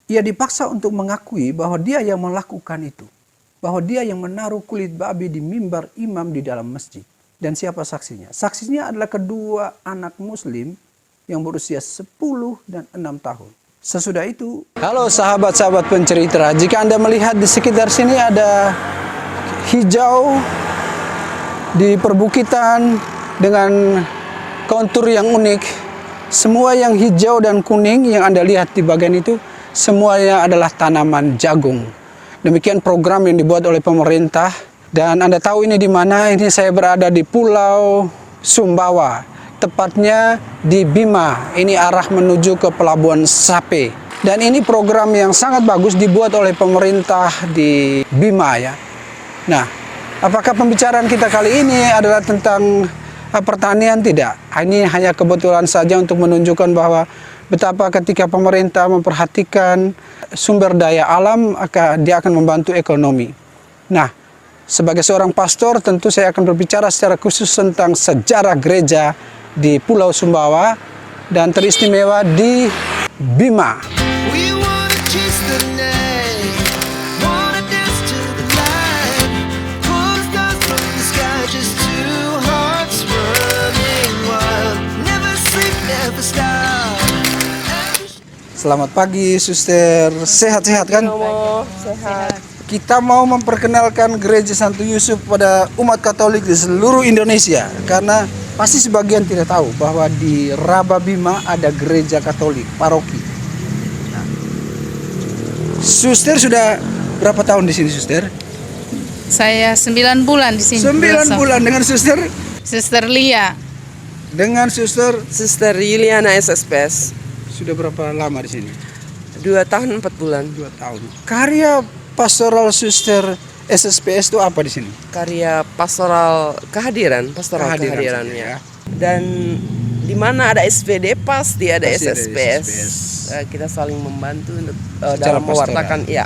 Ia dipaksa untuk mengakui bahwa dia yang melakukan itu. Bahwa dia yang menaruh kulit babi di mimbar imam di dalam masjid. Dan siapa saksinya? Saksinya adalah kedua anak muslim yang berusia 10 dan 6 tahun. Sesudah itu, halo sahabat-sahabat pencerita, jika Anda melihat di sekitar sini ada hijau di perbukitan dengan kontur yang unik. Semua yang hijau dan kuning yang Anda lihat di bagian itu, semuanya adalah tanaman jagung. Demikian program yang dibuat oleh pemerintah. Dan Anda tahu ini di mana? Ini saya berada di Pulau Sumbawa. Tepatnya di Bima. Ini arah menuju ke Pelabuhan Sape. Dan ini program yang sangat bagus dibuat oleh pemerintah di Bima ya. Nah, apakah pembicaraan kita kali ini adalah tentang pertanian? Tidak. Ini hanya kebetulan saja untuk menunjukkan bahwa betapa ketika pemerintah memperhatikan sumber daya alam, dia akan membantu ekonomi. Nah, sebagai seorang pastor tentu saya akan berbicara secara khusus tentang sejarah gereja di Pulau Sumbawa dan teristimewa di Bima. Selamat pagi, Suster. Sehat-sehat kan? Sehat. Kita mau memperkenalkan Gereja Santo Yusuf pada umat Katolik di seluruh Indonesia. Karena pasti sebagian tidak tahu bahwa di Raba Bima ada gereja Katolik, paroki. Nah, Suster sudah berapa tahun di sini, Suster? Saya 9 bulan di sini. 9 bulan dengan Suster? Suster Lia. Dengan Suster Yuliana SSPS. sudah berapa lama di sini? 2 tahun 4 bulan. 2 tahun. Karya pastoral Suster SSPS itu apa di sini? Karya pastoral kehadiran ya. Dan di mana ada SPD pasti ada SSPS. Kita saling membantu untuk dalam mewartakan ya.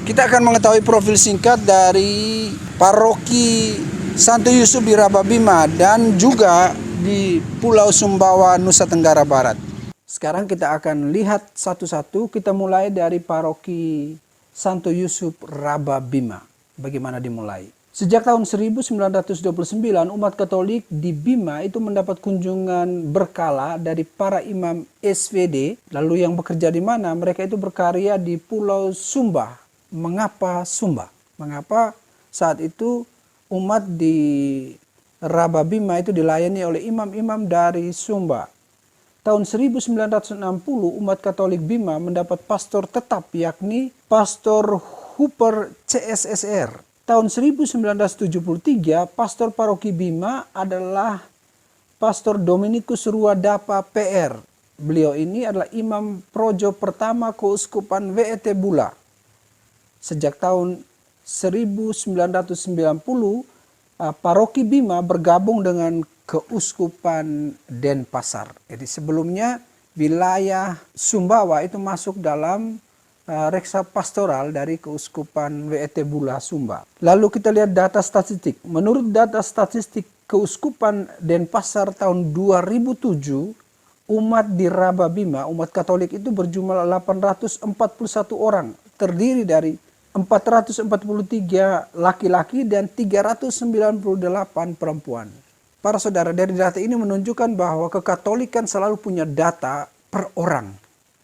Kita akan mengetahui profil singkat dari paroki Santo Yusuf di Raba Bima dan juga di Pulau Sumbawa, Nusa Tenggara Barat. Sekarang kita akan lihat satu-satu. Kita mulai dari paroki Santo Yusuf Raba Bima. Bagaimana dimulai? Sejak tahun 1929, umat Katolik di Bima itu mendapat kunjungan berkala dari para imam SVD. Lalu yang bekerja di mana? Mereka itu berkarya di Pulau Sumba. Mengapa Sumba? Mengapa saat itu umat di Raba Bima itu dilayani oleh imam-imam dari Sumba? Tahun 1960 umat Katolik Bima mendapat pastor tetap, yakni Pastor Hooper CSSR. Tahun 1973 pastor paroki Bima adalah Pastor Dominikus Ruadapa PR. Beliau ini adalah imam projo pertama keuskupan WET Bula. Sejak tahun 1990 paroki Bima bergabung dengan Keuskupan Denpasar. Jadi sebelumnya wilayah Sumbawa itu masuk dalam reksa pastoral dari Keuskupan WET Bula Sumba. Lalu kita lihat data statistik. Menurut data statistik Keuskupan Denpasar tahun 2007, umat di Raba Bima, umat Katolik itu berjumlah 841 orang. Terdiri dari 443 laki-laki dan 398 perempuan. Para saudara, dari data ini menunjukkan bahwa kekatolikan selalu punya data per orang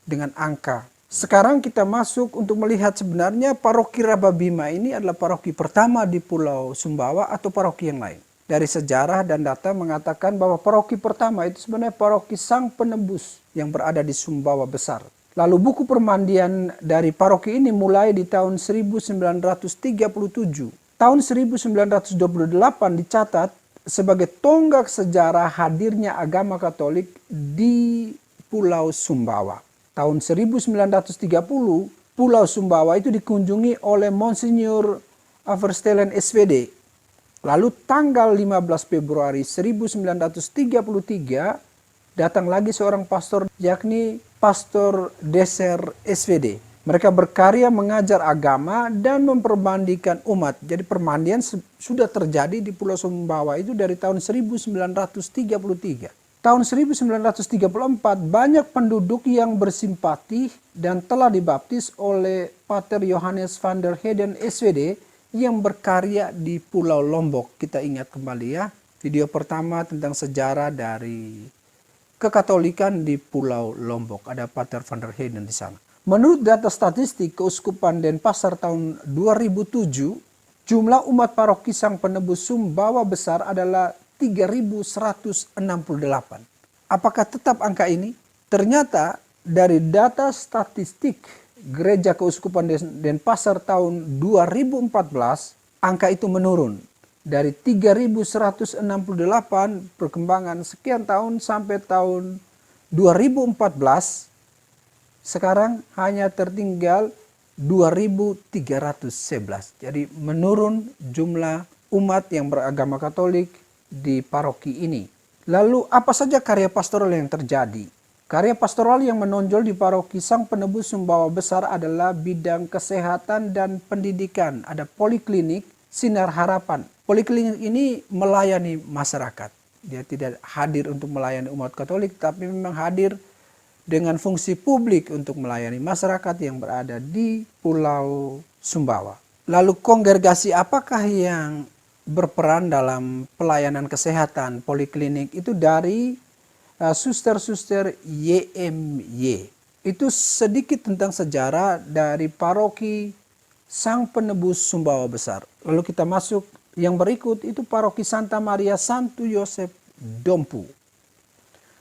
dengan angka. Sekarang kita masuk untuk melihat sebenarnya paroki Raba Bima ini adalah paroki pertama di Pulau Sumbawa atau paroki yang lain. Dari sejarah dan data mengatakan bahwa paroki pertama itu sebenarnya paroki Sang Penebus yang berada di Sumbawa Besar. Lalu buku permandian dari paroki ini mulai di tahun 1937. Tahun 1928 dicatat sebagai tonggak sejarah hadirnya agama Katolik di Pulau Sumbawa. Tahun 1930, Pulau Sumbawa itu dikunjungi oleh Monsignor Verstelen SVD. Lalu tanggal 15 Februari 1933 datang lagi seorang pastor, yakni Pastor Deser SVD. Mereka berkarya mengajar agama dan mempermandikan umat. Jadi permandian sudah terjadi di Pulau Sumbawa itu dari tahun 1933. Tahun 1934 banyak penduduk yang bersimpati dan telah dibaptis oleh Pater Johannes van der Heyden SVD yang berkarya di Pulau Lombok. Kita ingat kembali ya, video pertama tentang sejarah dari kekatolikan di Pulau Lombok. Ada Pater van der Heyden di sana. Menurut data statistik Keuskupan Denpasar tahun 2007, jumlah umat paroki Sang Penebus Sumbawa Besar adalah 3.168. Apakah tetap angka ini? Ternyata dari data statistik Gereja Keuskupan Denpasar tahun 2014, angka itu menurun. Dari 3.168 perkembangan sekian tahun sampai tahun 2014, sekarang hanya tertinggal 2.311. Jadi menurun jumlah umat yang beragama Katolik di paroki ini. Lalu apa saja karya pastoral yang terjadi? Karya pastoral yang menonjol di paroki Sang Penebus Sumbawa Besar adalah bidang kesehatan dan pendidikan. Ada poliklinik Sinar Harapan. Poliklinik ini melayani masyarakat. Dia tidak hadir untuk melayani umat Katolik, tapi memang hadir dengan fungsi publik untuk melayani masyarakat yang berada di Pulau Sumbawa. Lalu kongregasi apakah yang berperan dalam pelayanan kesehatan poliklinik? Itu dari suster-suster YMY. Itu sedikit tentang sejarah dari paroki Sang Penebus Sumbawa Besar. Lalu kita masuk yang berikut, itu paroki Santa Maria Santo Yosef Dompu.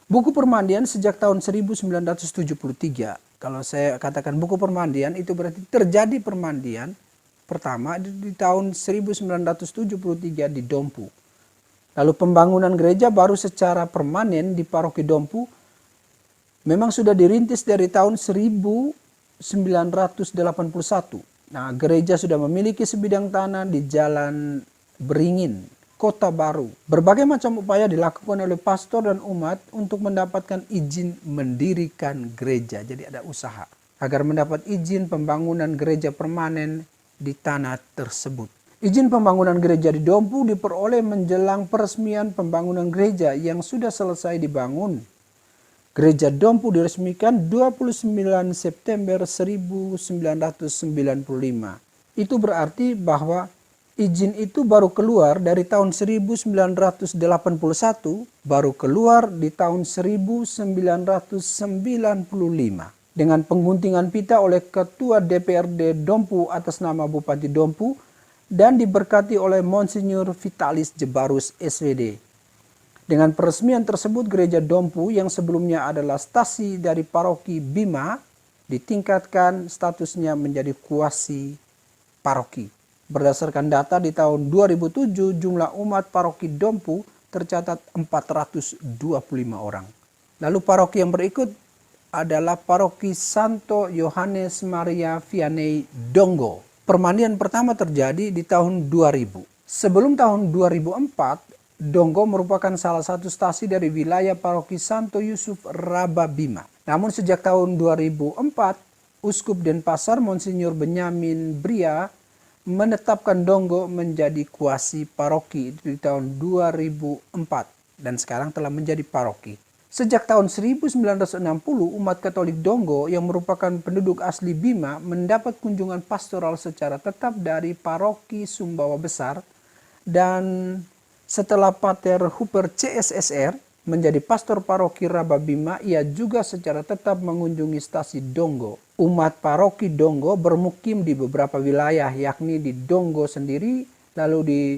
Buku permandian sejak tahun 1973. Kalau saya katakan buku permandian, itu berarti terjadi permandian pertama di tahun 1973 di Dompu. Lalu pembangunan gereja baru secara permanen di paroki Dompu memang sudah dirintis dari tahun 1981. Nah, gereja sudah memiliki sebidang tanah di Jalan Beringin, Kota Baru. Berbagai macam upaya dilakukan oleh pastor dan umat untuk mendapatkan izin mendirikan gereja. Jadi ada usaha agar mendapat izin pembangunan gereja permanen di tanah tersebut. Izin pembangunan gereja di Dompu diperoleh menjelang peresmian pembangunan gereja yang sudah selesai dibangun. Gereja Dompu diresmikan 29 September 1995. Itu berarti bahwa izin itu baru keluar dari tahun 1981, baru keluar di tahun 1995. Dengan pengguntingan pita oleh Ketua DPRD Dompu atas nama Bupati Dompu dan diberkati oleh Monsinyur Vitalis Jebarus SVD. Dengan peresmian tersebut, gereja Dompu yang sebelumnya adalah stasi dari paroki Bima ditingkatkan statusnya menjadi kuasi paroki. Berdasarkan data di tahun 2007, jumlah umat paroki Dompu tercatat 425 orang. Lalu paroki yang berikut adalah paroki Santo Yohanes Maria Vianney Dongo. Permandian pertama terjadi di tahun 2000. Sebelum tahun 2004, Dongo merupakan salah satu stasi dari wilayah paroki Santo Yusuf Rababima. Namun sejak tahun 2004, Uskup Denpasar Monsinyur Benyamin Bria menetapkan Dongo menjadi kuasi paroki di tahun 2004 dan sekarang telah menjadi paroki. Sejak tahun 1960, umat Katolik Dongo yang merupakan penduduk asli Bima mendapat kunjungan pastoral secara tetap dari paroki Sumbawa Besar, dan setelah Pater Huper CSSR menjadi pastor paroki Rababima, ia juga secara tetap mengunjungi stasi Dongo. Umat paroki Dongo bermukim di beberapa wilayah, yakni di Dongo sendiri, lalu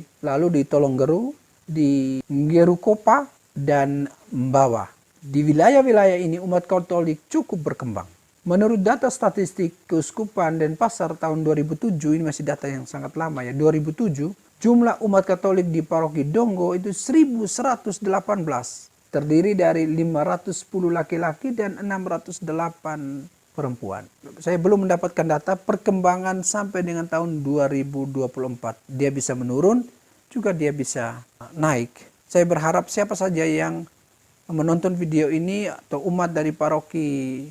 di Tolonggeru, di Nggerukopa, dan Mbawa. Di wilayah-wilayah ini umat Katolik cukup berkembang. Menurut data statistik Keuskupan Denpasar tahun 2007, ini masih data yang sangat lama ya, 2007, jumlah umat Katolik di paroki Dongo itu 1118. Terdiri dari 510 laki-laki dan 608 perempuan. Saya belum mendapatkan data perkembangan sampai dengan tahun 2024. Dia bisa menurun, juga dia bisa naik. Saya berharap siapa saja yang menonton video ini atau umat dari paroki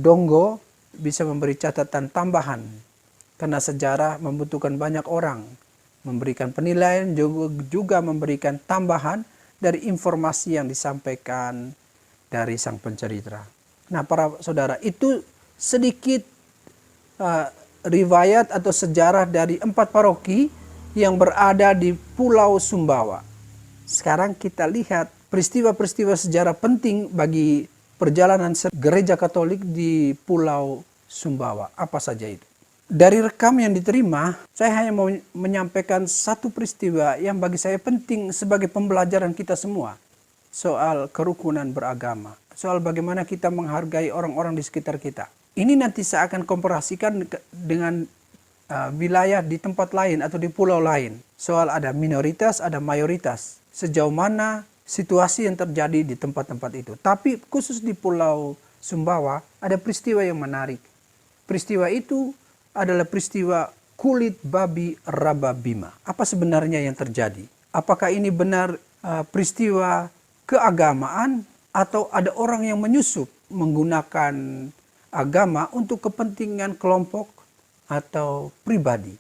Dongo bisa memberi catatan tambahan, karena sejarah membutuhkan banyak orang memberikan penilaian, juga memberikan tambahan dari informasi yang disampaikan dari sang pencerita. Nah, para saudara, itu sedikit riwayat atau sejarah dari 4 paroki yang berada di Pulau Sumbawa. Sekarang kita lihat peristiwa-peristiwa sejarah penting bagi perjalanan gereja Katolik di Pulau Sumbawa. Apa saja itu? Dari rekam yang diterima, saya hanya mau menyampaikan satu peristiwa yang bagi saya penting sebagai pembelajaran kita semua. Soal kerukunan beragama. Soal bagaimana kita menghargai orang-orang di sekitar kita. Ini nanti saya akan komparasikan dengan wilayah di tempat lain atau di pulau lain. Soal ada minoritas, ada mayoritas. Sejauh mana situasi yang terjadi di tempat-tempat itu. Tapi khusus di Pulau Sumbawa ada peristiwa yang menarik. Peristiwa itu adalah peristiwa kulit babi Raba Bima. Apa sebenarnya yang terjadi? Apakah ini benar peristiwa keagamaan atau ada orang yang menyusup menggunakan agama untuk kepentingan kelompok atau pribadi?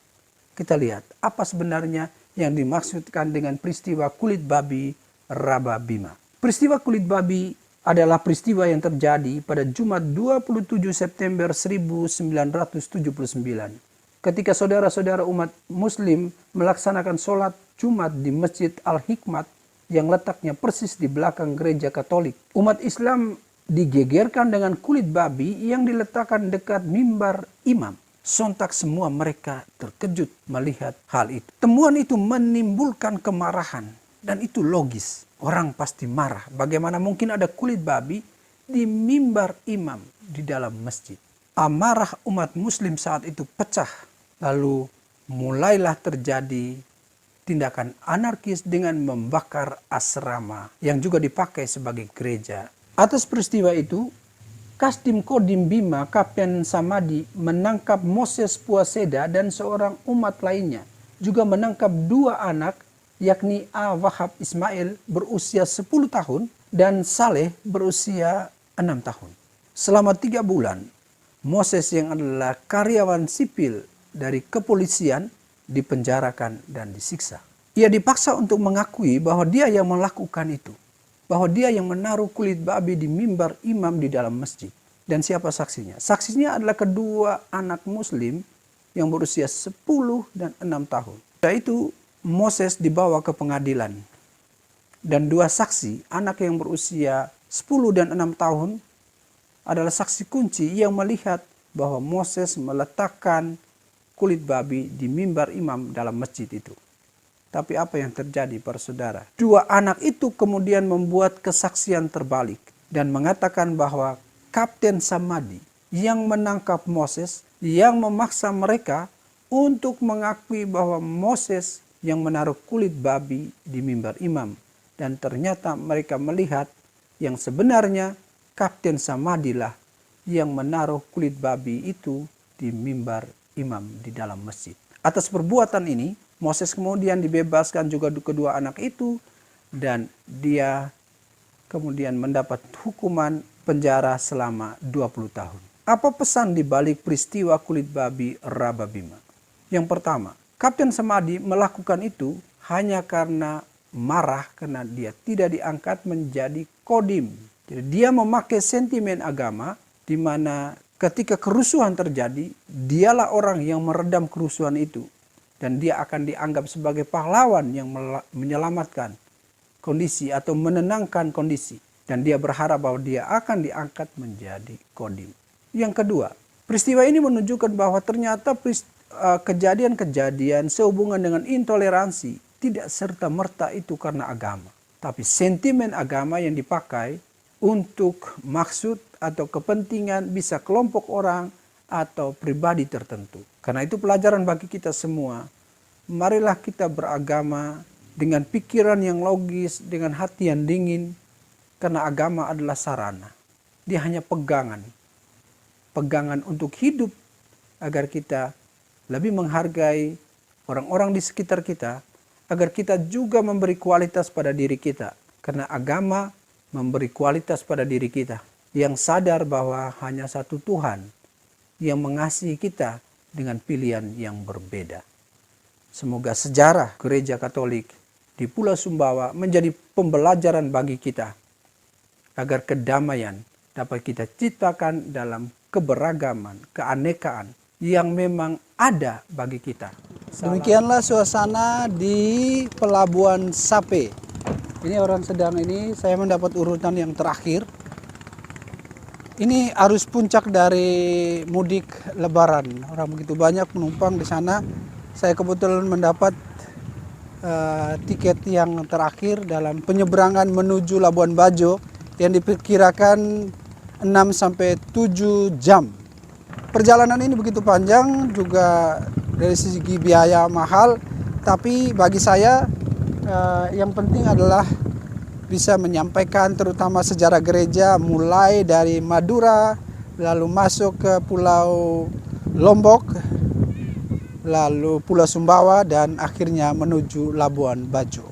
Kita lihat apa sebenarnya yang dimaksudkan dengan peristiwa kulit babi Raba Bima. Peristiwa kulit babi adalah peristiwa yang terjadi pada Jumat 27 September 1979. Ketika saudara-saudara umat muslim melaksanakan sholat Jumat di Masjid Al-Hikmat yang letaknya persis di belakang gereja Katolik. Umat Islam digegerkan dengan kulit babi yang diletakkan dekat mimbar imam. Sontak semua mereka terkejut melihat hal itu. Temuan itu menimbulkan kemarahan dan itu logis. Orang pasti marah. Bagaimana mungkin ada kulit babi di mimbar imam di dalam masjid? Amarah umat muslim saat itu pecah. Lalu mulailah terjadi tindakan anarkis dengan membakar asrama yang juga dipakai sebagai gereja. Atas peristiwa itu, Kasdim Kodim Bima Kapten Samadi menangkap Moses Puaseda dan seorang umat lainnya. Juga menangkap 2 anak, yakni A. Wahab Ismail berusia 10 tahun dan Saleh berusia 6 tahun. Selama 3 bulan, Moses yang adalah karyawan sipil dari kepolisian dipenjarakan dan disiksa. Ia dipaksa untuk mengakui bahwa dia yang melakukan itu. Bahwa dia yang menaruh kulit babi di mimbar imam di dalam masjid. Dan siapa saksinya? Saksinya adalah kedua anak muslim yang berusia 10 dan 6 tahun. Setelah itu Moses dibawa ke pengadilan. Dan 2 saksi, anak yang berusia 10 dan 6 tahun adalah saksi kunci yang melihat bahwa Moses meletakkan kulit babi di mimbar imam dalam masjid itu. Tapi apa yang terjadi para saudara? 2 anak itu kemudian membuat kesaksian terbalik dan mengatakan bahwa Kapten Samadi yang menangkap Moses, yang memaksa mereka untuk mengakui bahwa Moses yang menaruh kulit babi di mimbar imam. Dan ternyata mereka melihat yang sebenarnya Kapten Samadilah yang menaruh kulit babi itu di mimbar imam di dalam masjid. Atas perbuatan ini, Moses kemudian dibebaskan juga kedua anak itu dan dia kemudian mendapat hukuman penjara selama 20 tahun. Apa pesan di balik peristiwa kulit babi Raba Bima? Yang pertama, Kapten Samadi melakukan itu hanya karena marah karena dia tidak diangkat menjadi kodim. Jadi dia memakai sentimen agama di mana ketika kerusuhan terjadi, dialah orang yang meredam kerusuhan itu. Dan dia akan dianggap sebagai pahlawan yang menyelamatkan kondisi atau menenangkan kondisi. Dan dia berharap bahwa dia akan diangkat menjadi kodim. Yang kedua, peristiwa ini menunjukkan bahwa ternyata kejadian-kejadian sehubungan dengan intoleransi tidak serta-merta itu karena agama. Tapi sentimen agama yang dipakai untuk maksud atau kepentingan bisa kelompok orang atau pribadi tertentu. Karena itu pelajaran bagi kita semua. Marilah kita beragama dengan pikiran yang logis, dengan hati yang dingin. Karena agama adalah sarana. Dia hanya pegangan. Pegangan untuk hidup agar kita lebih menghargai orang-orang di sekitar kita, agar kita juga memberi kualitas pada diri kita. Karena agama memberi kualitas pada diri kita, yang sadar bahwa hanya satu Tuhan yang mengasihi kita dengan pilihan yang berbeda. Semoga sejarah gereja Katolik di Pulau Sumbawa menjadi pembelajaran bagi kita agar kedamaian dapat kita ciptakan dalam keberagaman, keanekaan yang memang ada bagi kita. Demikianlah suasana di Pelabuhan Sape. Ini orang sedang ini, saya mendapat urutan yang terakhir. Ini arus puncak dari mudik Lebaran. Orang begitu banyak penumpang di sana. Saya kebetulan mendapat tiket yang terakhir dalam penyeberangan menuju Labuan Bajo yang diperkirakan 6-7 jam. Perjalanan ini begitu panjang, juga dari segi biaya mahal, tapi bagi saya yang penting adalah bisa menyampaikan terutama sejarah gereja mulai dari Madura, lalu masuk ke Pulau Lombok, lalu Pulau Sumbawa, dan akhirnya menuju Labuan Bajo.